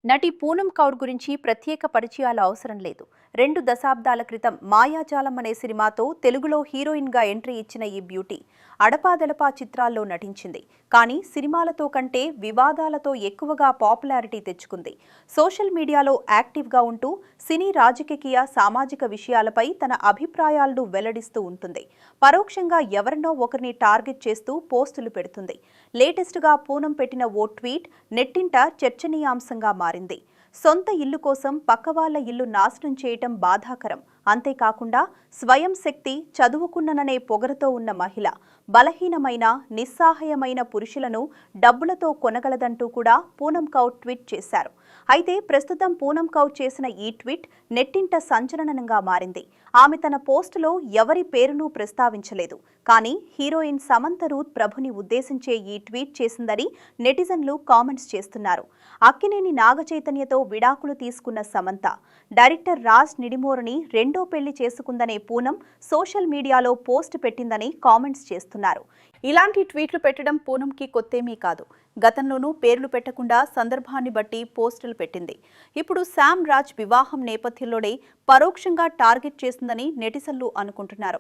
నటి పూనం కౌర్ గురించి ప్రత్యేక పరిచయాల అవసరం లేదు. 2 దశాబ్దాల క్రితం మాయాజాలం అనే సినిమాతో తెలుగులో హీరోయిన్గా ఎంట్రీ ఇచ్చిన ఈ బ్యూటీ అడపాదడపా చిత్రాల్లో నటించింది. కానీ సినిమాలతో కంటే వివాదాలతో ఎక్కువగా పాపులారిటీ తెచ్చుకుంది. సోషల్ మీడియాలో యాక్టివ్గా ఉంటూ సినీ రాజకీయ సామాజిక విషయాలపై తన అభిప్రాయాలను వెల్లడిస్తూ ఉంటుంది. పరోక్షంగా ఎవరినో ఒకరిని టార్గెట్ చేస్తూ పోస్టులు పెడుతుంది. లేటెస్ట్గా పూనం పెట్టిన ఓ ట్వీట్ నెట్టింట చర్చనీయాంశంగా మారింది. సొంత ఇల్లు కోసం పక్కవాళ్ల ఇల్లు నాశనం చేయటం బాధాకరం. అంతేకాకుండా స్వయం శక్తి, చదువుకున్నననే పొగరుతో ఉన్న మహిళ బలహీనమైన, నిస్సహాయమైన పురుషులను డబ్బులతో కొనగలదంటూ కూడా పూనం కౌర్ ట్వీట్ చేశారు. అయితే ప్రస్తుతం పూనం కౌర్ చేసిన ఈ ట్వీట్ నెట్టింట సంచలనంగా మారింది. ఆమె తన పోస్టులో ఎవరి పేరును ప్రస్తావించలేదు. కానీ హీరోయిన్ సమంత రూత్ ప్రభుని ఉద్దేశించే ఈ ట్వీట్ చేసిందని నెటిజన్లు కామెంట్స్ చేస్తున్నారు. అక్కినేని నాగచైతన్యతో విడాకులు తీసుకున్న సమంత డైరెక్టర్ రాజ్ నిడిమోరుని రెండో పెళ్లి చేసుకుందనే పూనం సోషల్ మీడియాలో పోస్ట్ పెట్టిందని కామెంట్స్ చేస్తున్నారు. ఇలాంటి ట్వీట్లు పెట్టడం పూనంకి కొత్తేమీ కాదు. గతంలోనూ పేర్లు పెట్టకుండా సందర్భాన్ని బట్టి పోస్టులు పెట్టింది. ఇప్పుడు శామ్ రాజ్ వివాహం నేపథ్యంలోనే పరోక్షంగా టార్గెట్ చేసిందని నెటిజన్లు అనుకుంటున్నారు.